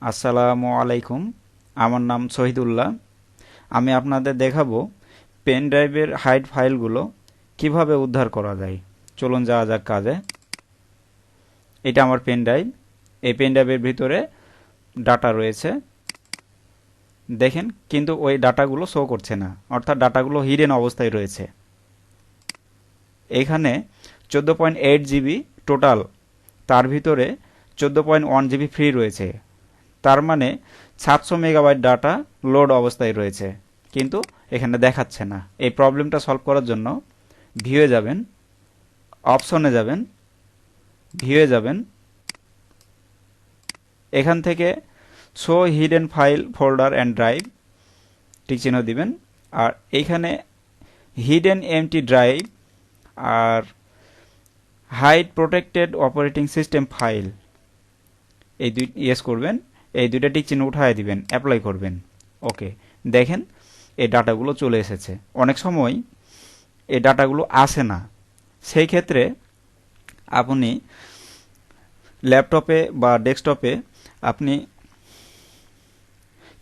আসসালামু আলাইকুম। আমার নাম শহীদুল্লাহ। আমি আপনাদের দেখাবো পেন ড্রাইভের হাইড ফাইলগুলো কিভাবে উদ্ধার করা যায়। চলুন যাওয়া যাক কাজে। এটা আমার পেন ড্রাইভ। এই পেন ড্রাইভের ভিতরে ডাটা রয়েছে, দেখেন, কিন্তু ওই ডাটাগুলো শো করছে না, অর্থাৎ ডাটাগুলো হিডেন অবস্থায় রয়েছে। এখানে 14.8 জিবি টোটাল, তার ভিতরে 14.1 জিবি ফ্রি রয়েছে। তার মানে 700 মেগাবাইট ডাটা লোড অবস্থায় রয়েছে, কিন্তু এখানে দেখাচ্ছে না। এই প্রবলেমটা সলভ করার জন্য ভিউয়ে যাবেন, অপশনে যাবেন, ভিউয়ে যাবেন, এখান থেকে show hidden file folder and drive tick চিহ্ন দিবেন। আর এইখানে হিডেন এমটি ড্রাইভ আর hide protected operating system file, এই দুই ইয়েস করবেন। এই দুইটা টিক চিহ্ন উঠায় দিবেন, অ্যাপ্লাই করবেন। ওকে, দেখেন এই ডাটাগুলো চলে এসেছে। অনেক সময় এই ডাটাগুলো আসে না, সেই ক্ষেত্রে আপনি ল্যাপটপে বা ডেস্কটপে আপনি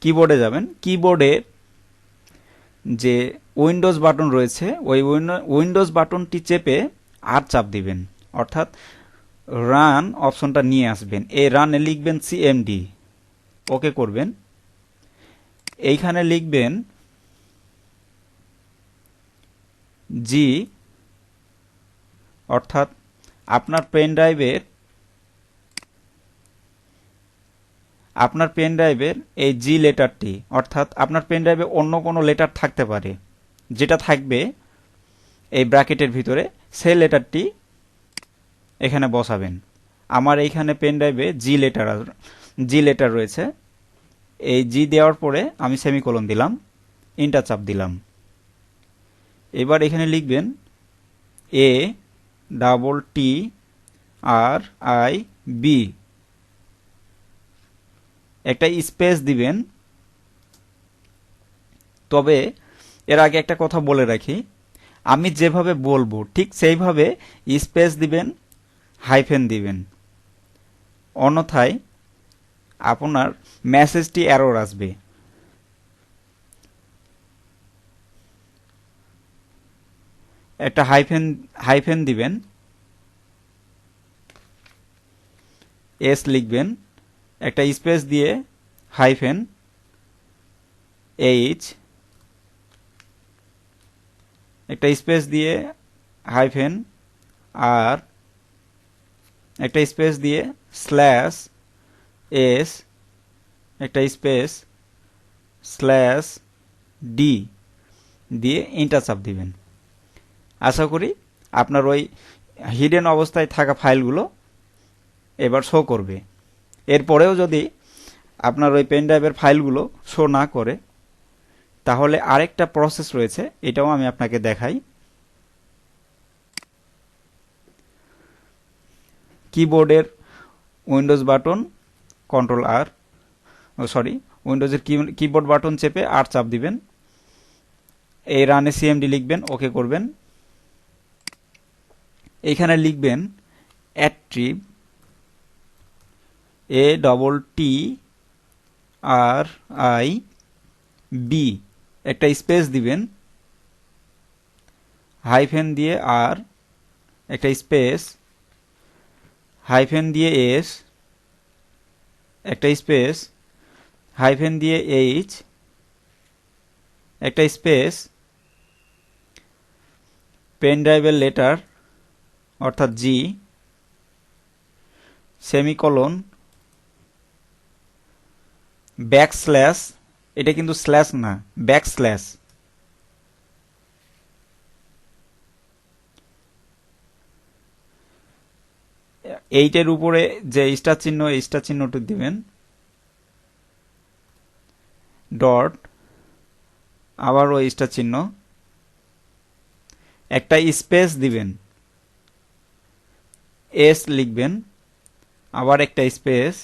কিবোর্ডে যাবেন, কিবোর্ডে যে উইন্ডোজ বাটন রয়েছে ওই উইন্ডোজ বাটনটি চেপে আর চাপ দিবেন, অর্থাৎ রান অপশনটা নিয়ে আসবেন। এই রানে লিখবেন সিএমডি, ওকে করবেন। এইখানে লিখবেন জি, অর্থাৎ আপনার পেন ড্রাইভের এই জি লেটারটি, অর্থাৎ আপনার পেন ড্রাইভে অন্য কোনো লেটার থাকতে পারে, যেটা থাকবে এই ব্র্যাকেটের ভিতরে, সেই লেটারটি এখানে বসাবেন। আমার এইখানে পেন ড্রাইভে জি লেটার রয়েছে। এই জি দেওয়ার পরে আমি সেমিকোলন দিলাম, ইন্টার চাপ দিলাম। এবার এখানে লিখবেন ATTIB, একটা স্পেস দিবেন। তবে এর আগে একটা কথা বলে রাখি, আমি যেভাবে বলবো ঠিক সেইভাবে স্পেস দিবেন, হাইফেন দিবেন, অন্যথায় আপনার মেসেজটি এরর আসবে। একটা হাইফেন দিবেন, এস লিখবেন, একটা স্পেস দিয়ে হাইফেন এইচ, একটা স্পেস দিয়ে হাইফেন আর, একটা স্পেস দিয়ে স্ল্যাশ এস, একটা স্পেস স্ল্যাশ ডি দিয়ে ইন্টার চাপ দিবেন। আশা করি আপনার ওই হিডেন অবস্থায় থাকা ফাইলগুলো এবার শো করবে। এরপরেও যদি আপনার ওই পেন ড্রাইভের ফাইলগুলো শো না করে, তাহলে আরেকটা প্রসেস রয়েছে, এটাও আমি আপনাকে দেখাই। কিবোর্ডের উইন্ডোজ বাটন কন্ট্রোল আর, উইন্ডোজের কিবোর্ড বাটন চেপে আর চাপ দিবেন। এই রানে সিএমডি লিখবেন, ওকে করবেন। এইখানে লিখবেন অ্যাট্রিব, ATTRIB, একটা স্পেস দিবেন, হাইফেন দিয়ে আর, একটা স্পেস, হাইফেন দিয়ে এস, একটা স্পেস, হাইফেন দিয়ে এইচ, একটা স্পেস, পেন ড্রাইভের লেটার অর্থাৎ জি, সেমিকোলন, ব্যাকস্ল্যাশ, এটা কিন্তু স্ল্যাশ না, ব্যাকস্ল্যাশ, এইটের উপরে যে স্টার চিহ্ন, এই স্টার চিহ্নটি দিবেন, ডট, আবার ওই স্টার চিহ্ন, একটা স্পেস দিবেন, এস লিখবেন, আবার একটা স্পেস,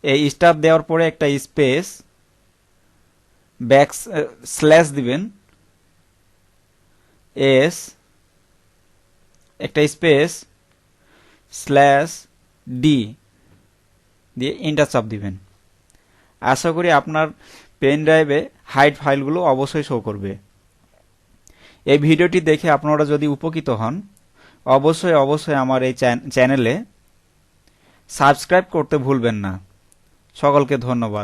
এই স্টার দেওয়ার পরে একটা স্পেস, ব্যাক স্ল্যাশ দিবেন, এস, একটা স্পেস /d দিয়ে এন্টার চাপ দিবেন। আশা করি আপনার পেন ড্রাইভে হাইড ফাইলগুলো অবশ্যই শো করবে। এই ভিডিওটি দেখে আপনারা যদি উপকৃত হন, অবশ্যই আমার এই চ্যানেলে সাবস্ক্রাইব করতে ভুলবেন না। সকলকে ধন্যবাদ।